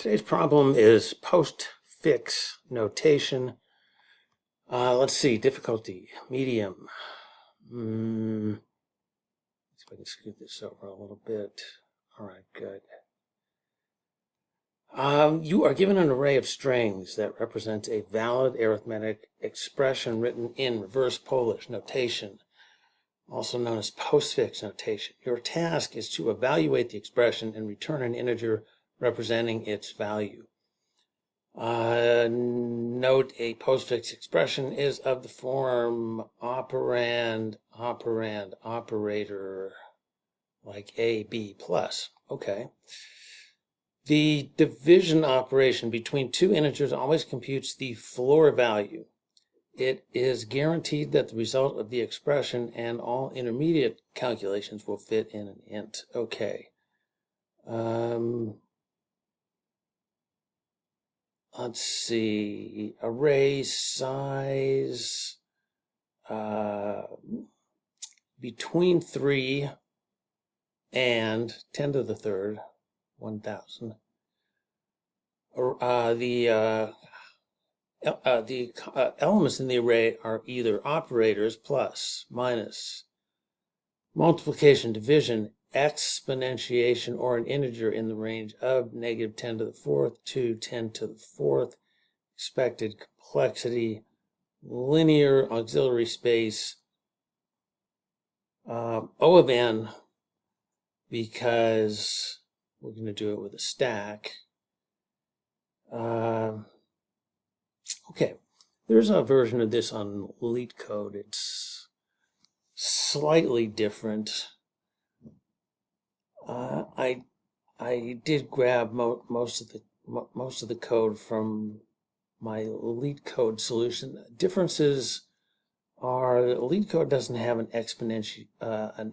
Today's problem is postfix notation. Let's see, difficulty, medium. Let's see if I can scoot this over a little bit. All right, good. You are given an array of strings that represents a valid arithmetic expression written in reverse Polish notation, also known as postfix notation. Your task is to evaluate the expression and return an integer representing its value. Note a postfix expression is of the form operand, operator, like A, B plus. Okay. The division operation between two integers always computes the floor value. It is guaranteed that the result of the expression and all intermediate calculations will fit in an int. Okay. Let's see, array size between 3 and 10 to the third, 1,000. The elements in the array are either operators, plus, minus, multiplication, division, exponentiation, or an integer in the range of negative 10 to the fourth to 10 to the fourth, expected complexity, linear auxiliary space, O of n, because we're going to do it with a stack. Okay, there's a version of this on LeetCode. It's slightly different. I did grab most of the code from my LeetCode solution. Differences are LeetCode doesn't have an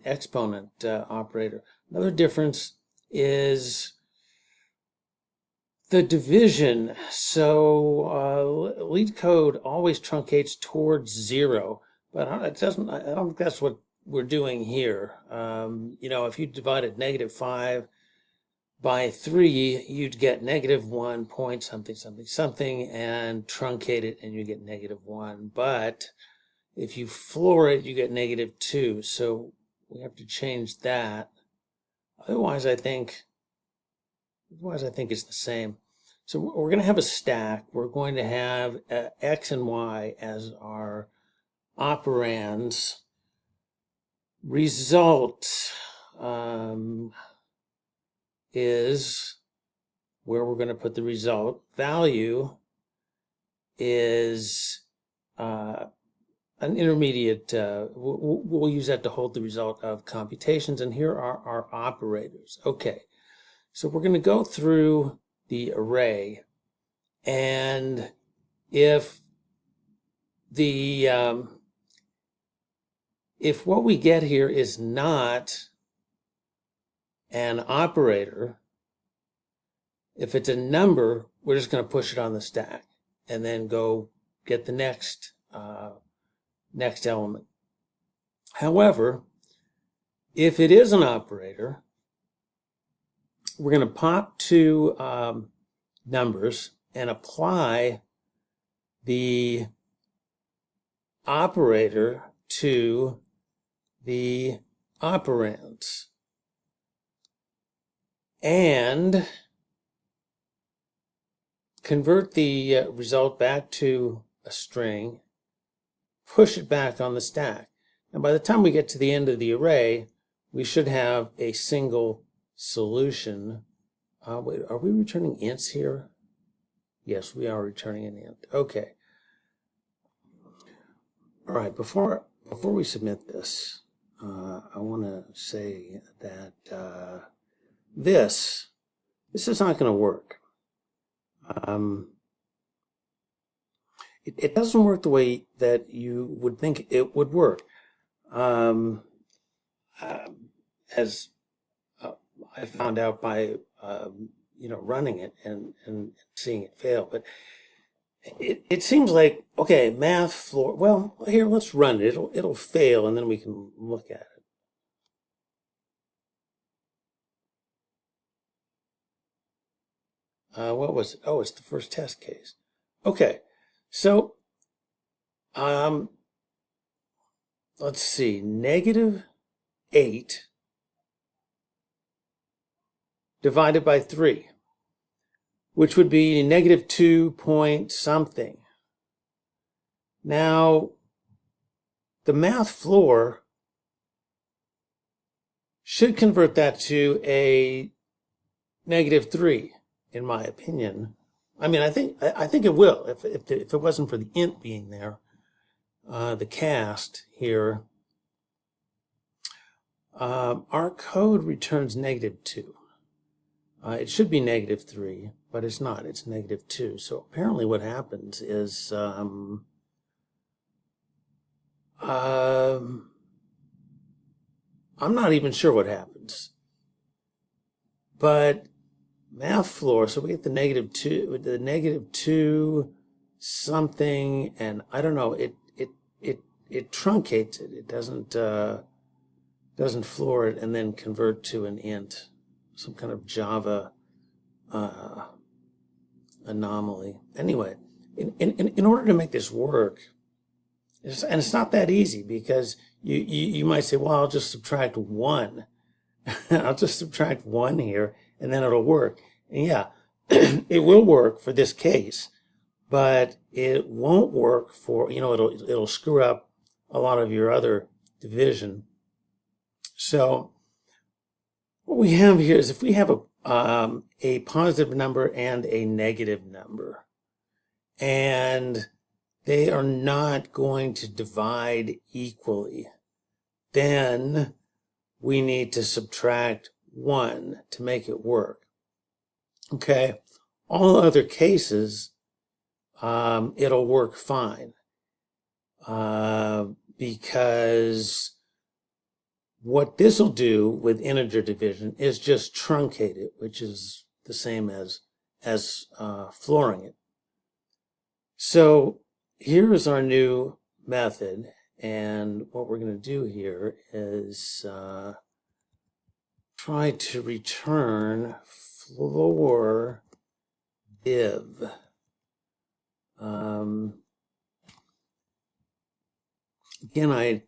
exponent operator. Another difference is the division. So LeetCode always truncates towards 0, but it doesn't. I don't think that's what we're doing here. If you divided -5 by 3, you'd get -1 point something something something and truncate it, and you get -1. But if you floor it, you get -2. So we have to change that. Otherwise, I think it's the same. So we're going to have a stack. We're going to have X and Y as our operands. Result is where we're going to put the result. Value is an intermediate. We'll use that to hold the result of computations. And here are our operators. Okay, so we're going to go through the array, and if what we get here is not an operator, if it's a number, we're just going to push it on the stack and then go get the next element. However, if it is an operator, we're going to pop two numbers and apply the operator to the operands and convert the result back to a string, push it back on the stack. And by the time we get to the end of the array, we should have a single solution. Wait, are we returning ints here? Yes, we are returning an int. Okay. All right, before we submit this, I want to say that this is not going to work. It doesn't work the way that you would think it would work. As I found out by running it and seeing it fail, but it seems like, okay, math floor. Well, here, let's run it. It'll fail, and then we can look at it. What was it? Oh, it's the first test case. Okay, so let's see, -8 divided by 3, which would be -2 point something. Now, the math floor should convert that to a -3, in my opinion. I mean, I think it will if it wasn't for the int being there, the cast here. Our code returns -2. It should be -3, but it's not. It's -2. So apparently, what happens is I'm not even sure what happens, but math floor. So we get the -2 something, and I don't know. It truncates it. It doesn't floor it and then convert to an int, some kind of Java anomaly. Anyway, in order to make this work, and it's not that easy, because you might say, well, I'll just subtract 1. I'll just subtract 1 here, and then it'll work. And yeah, it will work for this case, but it won't work for, it'll screw up a lot of your other division. So what we have here is, if we have a positive number and a negative number, and they are not going to divide equally, then we need to subtract 1 to make it work. Okay, all other cases, it'll work fine, because what this will do with integer division is just truncate it, which is the same as flooring it. So here is our new method, and what we're going to do here is try to return floor div. Again, I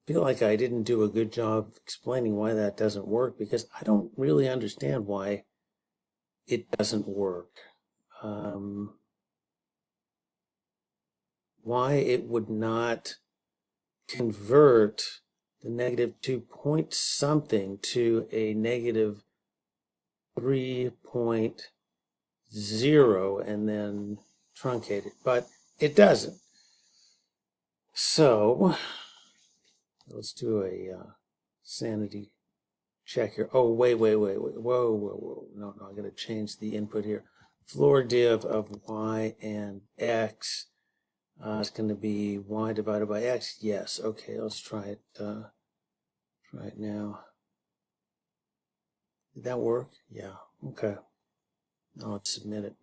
feel like I didn't do a good job explaining why that doesn't work, because I don't really understand why it doesn't work. Why it would not convert the -2 point something to a -3.0 and then truncate it, but it doesn't. So let's do a sanity check here. Oh, wait. Whoa. No, I got to change the input here. Floor div of y and x. It's going to be y divided by x. Yes. Okay, let's try it. Try it now. Did that work? Yeah. Okay. Now let's submit it.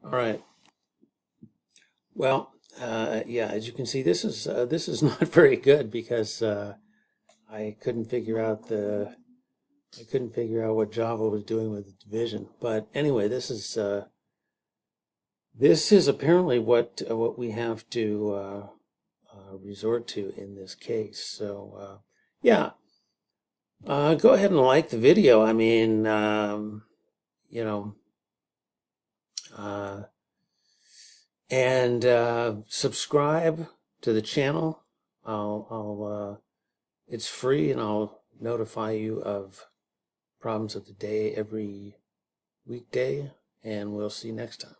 All right. Well, yeah, as you can see, this is not very good, because I couldn't figure out what Java was doing with the division. But anyway, this is apparently what we have to resort to in this case. So yeah, go ahead and like the video. I mean, and subscribe to the channel. It's free, and I'll notify you of problems of the day every weekday, and we'll see you next time.